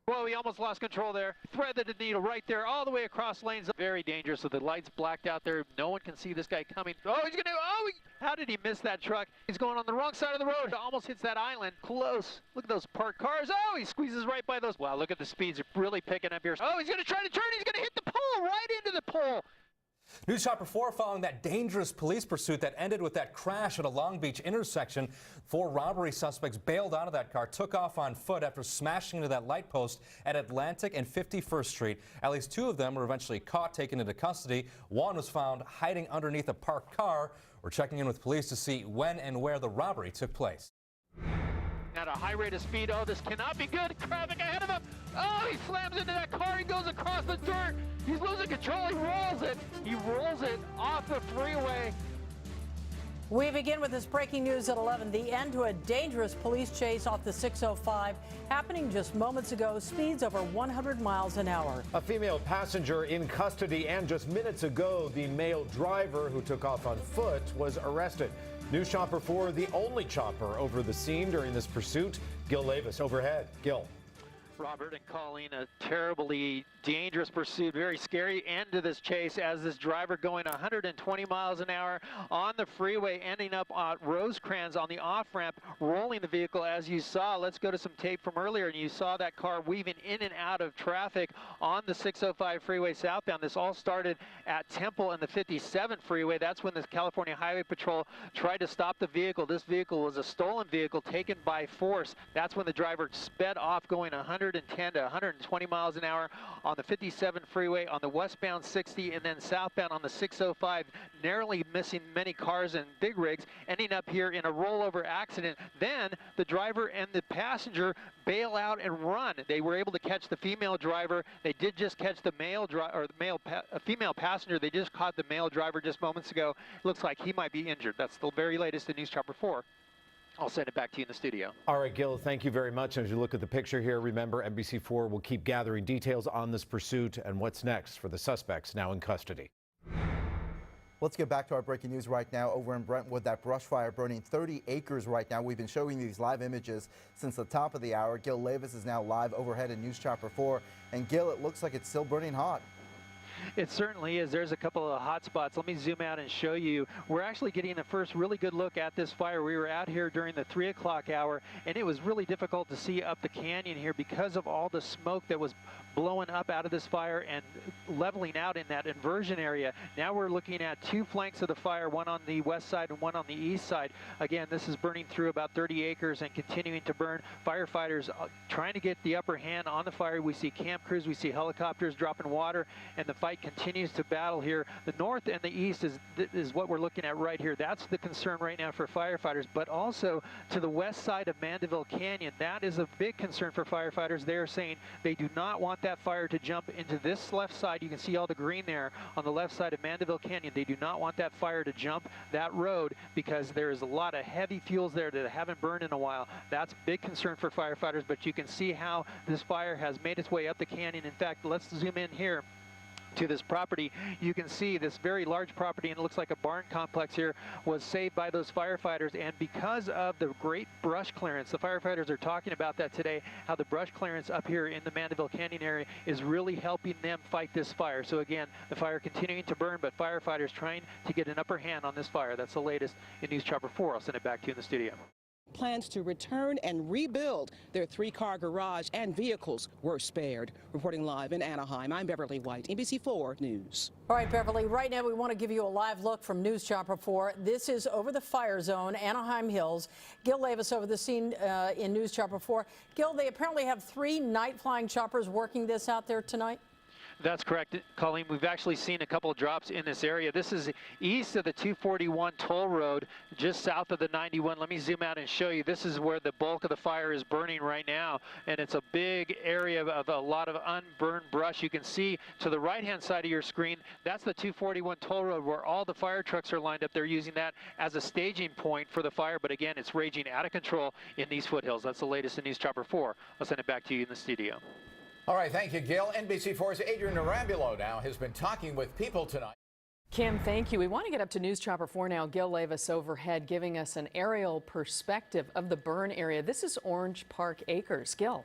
Whoa, he almost lost control there. Threaded the needle right there, all the way across lanes. Very dangerous with the lights blacked out there. No one can see this guy coming. Oh, he's gonna, how did he miss that truck? He's going on the wrong side of the road. Almost hits that island. Close. Look at those parked cars. Oh, he squeezes right by those. Wow, look at the speeds. They're really picking up here. Oh, he's gonna try to turn. He's gonna hit the pole, right into the pole. News Chopper 4 following that dangerous police pursuit that ended with that crash at a Long Beach intersection. 4 robbery suspects bailed out of that car, took off on foot after smashing into that light post at Atlantic and 51st Street. At least 2 of them were eventually caught, taken into custody. One was found hiding underneath a parked car. We're checking in with police to see when and where the robbery took place. At a high rate of speed. Oh, this cannot be good. Traffic ahead of him. Oh, he slams into that car. He goes across the dirt. He's losing control. He rolls it. He rolls it off the freeway. We begin with this breaking news at 11. The end to a dangerous police chase off the 605 happening just moments ago. Speeds over 100 miles an hour. A female passenger in custody, and just minutes ago, the male driver who took off on foot was arrested. News Chopper 4, the only chopper over the scene during this pursuit. Gil Leyvas overhead. Gil. Robert and Colleen, a terribly dangerous pursuit, very scary end to this chase as this driver going 120 miles an hour on the freeway, ending up at Rosecrans on the off-ramp, rolling the vehicle as you saw. Let's go to some tape from earlier, and you saw that car weaving in and out of traffic on the 605 freeway southbound. This all started at Temple and the 57 freeway. That's when the California Highway Patrol tried to stop the vehicle. This vehicle was a stolen vehicle taken by force. That's when the driver sped off going 110 to 120 miles an hour on the 57 freeway, on the westbound 60, and then southbound on the 605, narrowly missing many cars and big rigs, ending up here in a rollover accident. Then the driver and the passenger bail out and run. They were able to catch the female driver. They did just catch the male female passenger. They just caught the male driver just moments ago. Looks like he might be injured. That's the very latest in News Chopper 4. I'll send it back to you in the studio. All right, Gil, thank you very much. As you look at the picture here, remember NBC4 will keep gathering details on this pursuit and what's next for the suspects now in custody. Let's get back to our breaking news right now over in Brentwood. That brush fire burning 30 acres right now. We've been showing you these live images since the top of the hour. Gil Leyvas is now live overhead in News Chopper 4. And Gil, it looks like it's still burning hot. It certainly is. There's a couple of hot spots. Let me zoom out and show you. We're actually getting the first really good look at this fire. We were out here during the 3 o'clock hour, and it was really difficult to see up the canyon here because of all the smoke that was blowing up out of this fire and leveling out in that inversion area. Now we're looking at 2 flanks of the fire, one on the west side and one on the east side. Again, this is burning through about 30 acres and continuing to burn. Firefighters trying to get the upper hand on the fire. We see camp crews, we see helicopters dropping water, and the fight continues to battle here. The north and the east is what we're looking at right here. That's the concern right now for firefighters, but also to the west side of Mandeville Canyon. That is a big concern for firefighters. They are saying they do not want that fire to jump into this left side. You can see all the green there on the left side of Mandeville Canyon. They do not want that fire to jump that road because there is a lot of heavy fuels there that haven't burned in a while. That's a big concern for firefighters, but you can see how this fire has made its way up the canyon. In fact, let's zoom in here to this property. You can see this very large property, and it looks like a barn complex here, was saved by those firefighters. And because of the great brush clearance, the firefighters are talking about that today, how the brush clearance up here in the Mandeville Canyon area is really helping them fight this fire. So again, the fire continuing to burn, but firefighters trying to get an upper hand on this fire. That's the latest in News Chopper 4. I'll send it back to you in the studio. Plans to return and rebuild their 3-car garage, and vehicles were spared. Reporting live in Anaheim, I'm Beverly White, NBC4 News. All right, Beverly, right now we want to give you a live look from News Chopper 4. This is over the fire zone, Anaheim Hills. Gil Leyvas over the scene in News Chopper 4. Gil, they apparently have 3 night flying choppers working this out there tonight? That's correct, Colleen. We've actually seen a couple of drops in this area. This is east of the 241 toll road, just south of the 91. Let me zoom out and show you. This is where the bulk of the fire is burning right now, and it's a big area of a lot of unburned brush. You can see to the right-hand side of your screen, that's the 241 toll road where all the fire trucks are lined up. They're using that as a staging point for the fire, but again, it's raging out of control in these foothills. That's the latest in News Chopper 4. I'll send it back to you in the studio. All right, thank you, Gil. NBC4's Adrian Narambulo now has been talking with people tonight. Kim, thank you. We want to get up to News Chopper 4 now. Gil Leyvas overhead giving us an aerial perspective of the burn area. This is Orange Park Acres. Gil.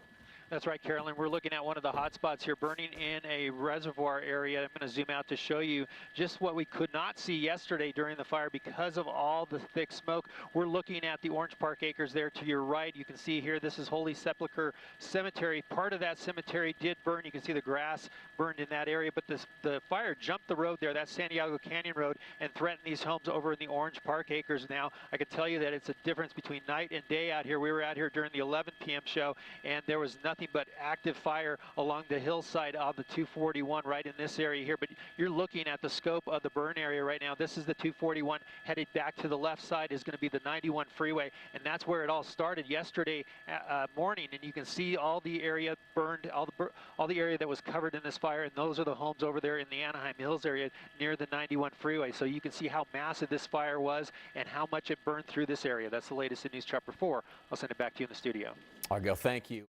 That's right, Carolyn. We're looking at one of the hot spots here, burning in a reservoir area. I'm going to zoom out to show you just what we could not see yesterday during the fire because of all the thick smoke. We're looking at the Orange Park Acres there to your right. You can see here, this is Holy Sepulchre Cemetery. Part of that cemetery did burn. You can see the grass burned in that area, but the fire jumped the road there, that's Santiago Canyon Road, and threatened these homes over in the Orange Park Acres. Now, I can tell you that it's a difference between night and day out here. We were out here during the 11 p.m. show, and there was nothing but active fire along the hillside of the 241 right in this area here. But you're looking at the scope of the burn area right now. This is the 241. Headed back to the left side is going to be the 91 freeway, and that's where it all started yesterday morning. And you can see all the area burned, all the area that was covered in this fire, and those are the homes over there in the Anaheim Hills area near the 91 freeway. So you can see how massive this fire was and how much it burned through this area. That's the latest in News Chopper 4. I'll send it back to you in the studio. I'll go. Thank you.